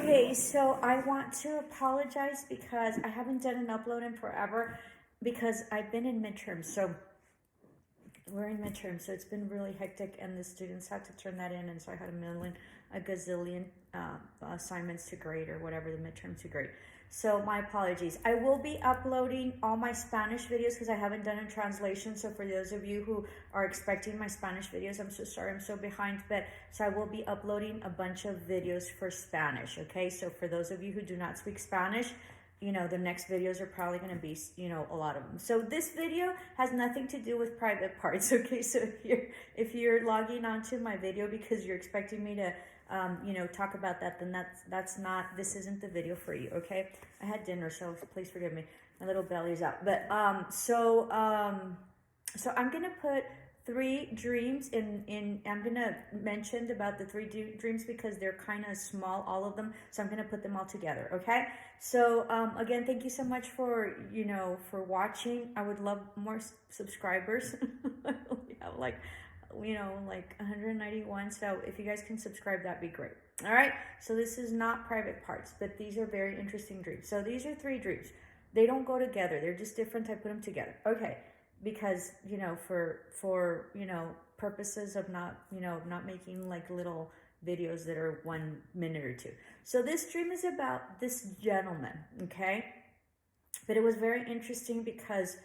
Okay, so I want to apologize because I haven't done an upload in forever because I've been in midterms. So we're in midterm, so it's been really hectic, and the students had to turn that in, and so I had a gazillion assignments to grade, or whatever the midterm to grade. So my apologies. I will be uploading all my Spanish videos because I haven't done a translation. So for those of you who are expecting my Spanish videos, I'm so sorry, I'm so behind. But so I will be uploading a bunch of videos for Spanish. Okay, so for those of you who do not speak Spanish, you know, the next videos are probably going to be, you know, a lot of them. So this video has nothing to do with private parts. Okay, so if you're logging onto my video because you're expecting me to you know, talk about that, then that's not, this isn't the video for you. Okay, I had dinner, so please forgive me, my little belly's out. But so I'm gonna put 3 dreams in I'm gonna mention about the 3 dreams because they're kind of small, all of them, so I'm gonna put them all together. Okay, so again, thank you so much for, you know, for watching. I would love more subscribers. I only have like, you know, like 191, so if you guys can subscribe, that'd be great. All right, so this is not private parts, but these are very interesting dreams. So these are 3 dreams. They don't go together, they're just different. I put them together. Okay, because, you know, for you know, purposes of not, you know, not making like little videos that are 1 minute or 2. So this dream is about this gentleman. Okay, but it was very interesting because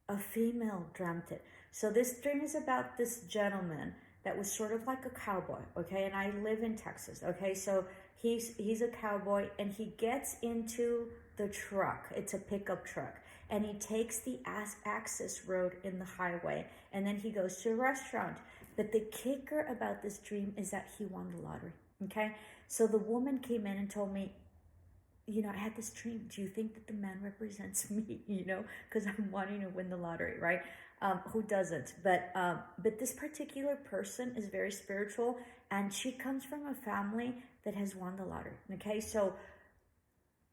a female dreamt it. So this dream is about this gentleman that was sort of like a cowboy. Okay, and I live in Texas. Okay, so he's a cowboy, and he gets into the truck. It's a pickup truck, and he takes the access road in the highway, and then he goes to a restaurant. But the kicker about this dream is that he won the lottery. Okay, so the woman came in and told me, you know, I had this dream. Do you think that the man represents me? You know, because I'm wanting to win the lottery, right? Who doesn't? But this particular person is very spiritual, and she comes from a family that has won the lottery. Okay, so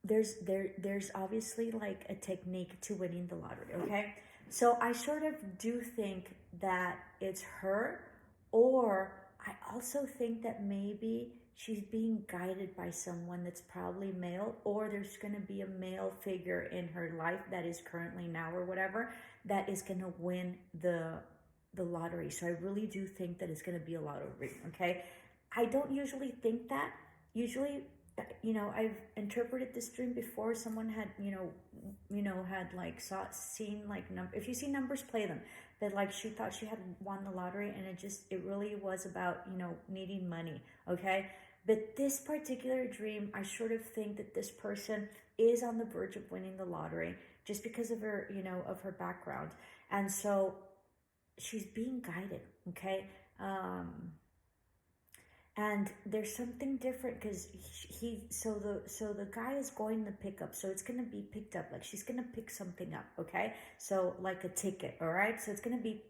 there's obviously like a technique to winning the lottery. Okay, so I sort of do think that it's her, or I also think that maybe she's being guided by someone that's probably male, or there's going to be a male figure in her life that is currently now or whatever that is going to win the lottery. So I really do think that it's going to be a lottery. Okay, I don't usually think that. Usually, you know, I've interpreted this dream before. Someone had, had like seen like if you see numbers, play them. That like she thought she had won the lottery, and it really was about, you know, needing money. Okay, but this particular dream, I sort of think that this person is on the verge of winning the lottery just because of her, you know, of her background, and so she's being guided. Okay. And there's something different because the guy is going to pick up, so it's gonna be picked up, like she's gonna pick something up. Okay, so like a ticket. All right, so it's gonna be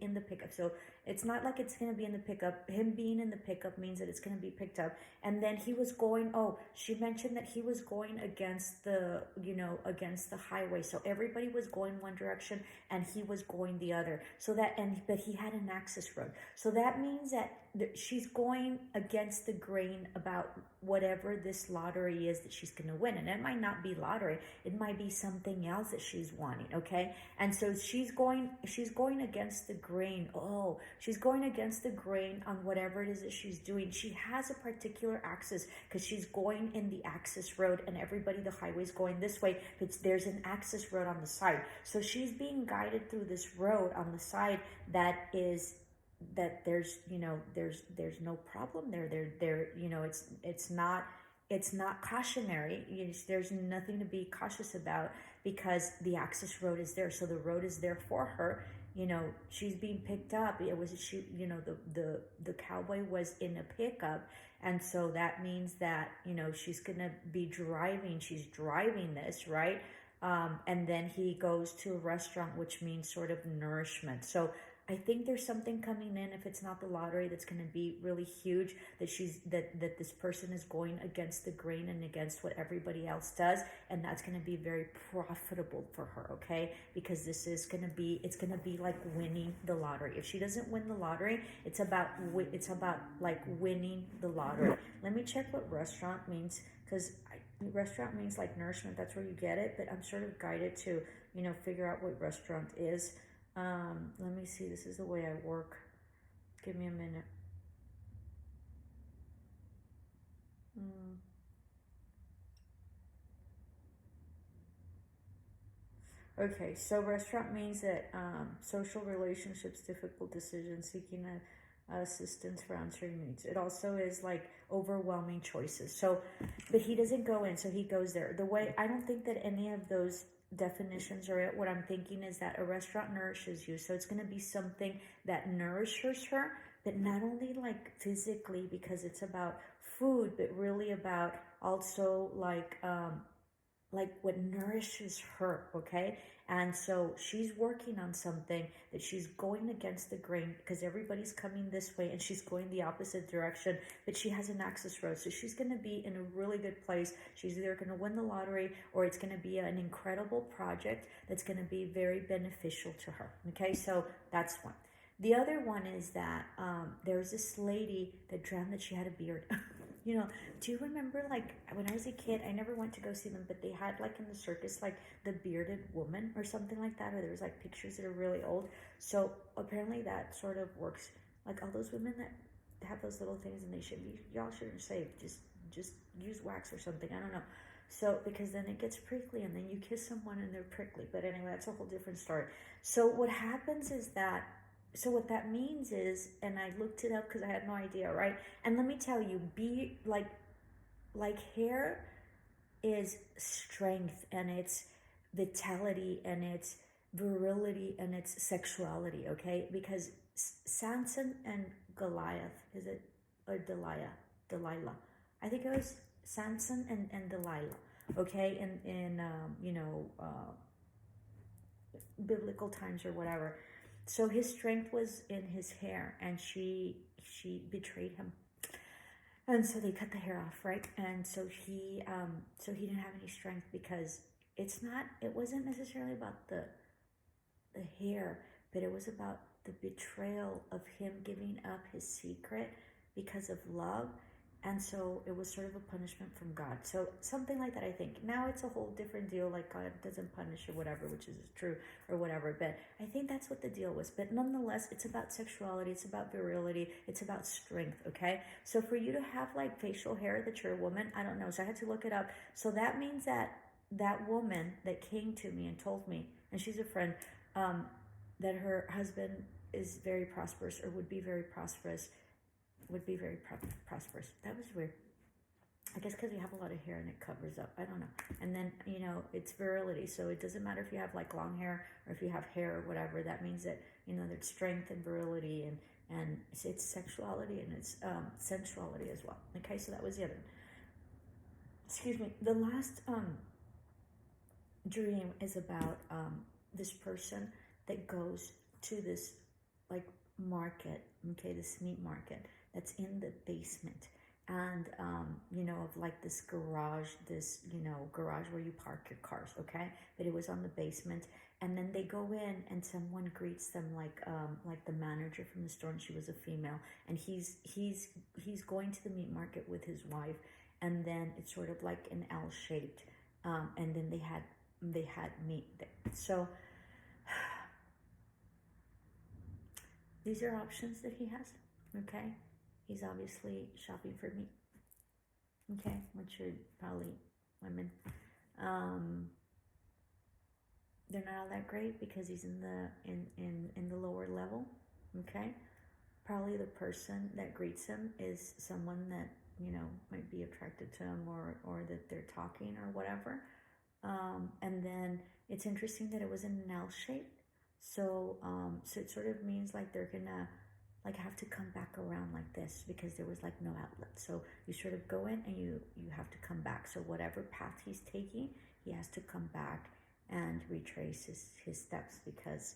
in the pickup. So it's not like it's gonna be in the pickup. Him being in the pickup means that it's gonna be picked up. And then he was going, oh, she mentioned that he was going against the, you know, against the highway, so everybody was going one direction and he was going the other. So that, but he had an access road, so that means that she's going against the grain about whatever this lottery is that she's going to win. And it might not be lottery, it might be something else that she's wanting. Okay, and so she's going against the grain. Oh, she's going against the grain on whatever it is that she's doing. She has a particular axis because she's going in the access road, and everybody, the highway's going this way, but there's an access road on the side. So she's being guided through this road on the side that there's, you know, there's no problem there, you know, it's not cautionary. There's nothing to be cautious about because the access road is there. So the road is there for her. You know, she's being picked up. It was, you know, the cowboy was in a pickup, and so that means that, you know, she's gonna be driving. She's driving this, right? And then he goes to a restaurant, which means sort of nourishment. So I think there's something coming in, if it's not the lottery, that's going to be really huge, that this person is going against the grain and against what everybody else does, and that's going to be very profitable for her, okay? Because it's going to be like winning the lottery. If she doesn't win the lottery, it's about like winning the lottery. Let me check what restaurant means, because restaurant means like nourishment, that's where you get it, but I'm sort of guided to, figure out what restaurant is. Let me see. This is the way I work. Give me a minute. Okay, so restaurant means that social relationships, difficult decisions, seeking assistance for answering needs. It also is like overwhelming choices. So, but he doesn't go in, so he goes there. The way, I don't think that any of those definitions are it. What I'm thinking is that a restaurant nourishes you. So it's going to be something that nourishes her, but not only like physically because it's about food, but really about also like what nourishes her, okay? And so she's working on something that she's going against the grain because everybody's coming this way and she's going the opposite direction, but she has an access road. So she's going to be in a really good place. She's either going to win the lottery or it's going to be an incredible project that's going to be very beneficial to her, okay? So that's one. The other one is that there's this lady that dreamt that she had a beard. Do you remember, like, when I was a kid, I never went to go see them, but they had, like, in the circus, like, the bearded woman or something like that, or there was, like, pictures that are really old. So apparently that sort of works. Like, all those women that have those little things and y'all shouldn't shave, just use wax or something, I don't know. So, because then it gets prickly and then you kiss someone and they're prickly. But anyway, that's a whole different story. So what happens is that, so what that means is, and I looked it up because I had no idea, right? And let me tell you, be like hair is strength and it's vitality and it's virility and it's sexuality, okay? Because Samson and Goliath, is it, or Delilah? I think it was Samson and Delilah, okay? In biblical times or whatever. So his strength was in his hair, and she betrayed him, and so they cut the hair off, right? And so he didn't have any strength because it wasn't necessarily about the hair, but it was about the betrayal of him giving up his secret because of love. And so it was sort of a punishment from God. So something like that, I think. Now it's a whole different deal, like God doesn't punish or whatever, which is true or whatever. But I think that's what the deal was. But nonetheless, it's about sexuality. It's about virility. It's about strength, okay? So for you to have like facial hair that you're a woman, I don't know. So I had to look it up. So that means that woman that came to me and told me, and she's a friend, that her husband is very prosperous or would be very prosperous. That was weird. I guess because you have a lot of hair and it covers up. I don't know. And then, it's virility. So it doesn't matter if you have like long hair or if you have hair or whatever. That means that, there's strength and virility and it's sexuality and it's sensuality as well. Okay, so that was the other one. Excuse me. The last dream is about this person that goes to this like market, okay, this meat market that's in the basement, and of like this garage where you park your cars, okay, but it was on the basement. And then they go in and someone greets them like the manager from the store, and she was a female, and he's going to the meat market with his wife, and then it's sort of like an L shaped, and then they had meat there. So these are options that he has, okay? He's obviously shopping for meat, okay, which are probably women. They're not all that great because he's in the lower level, okay? Probably the person that greets him is someone that, might be attracted to him or that they're talking or whatever. And then it's interesting that it was in an L shape. So it sort of means like they're gonna like have to come back around like this because there was like no outlet. So you sort of go in and you have to come back. So whatever path he's taking, he has to come back and retrace his steps because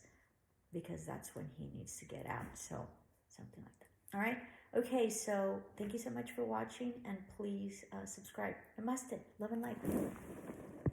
because that's when he needs to get out. So something like that. All right. Okay. So thank you so much for watching, and please subscribe. Namaste. Love and light.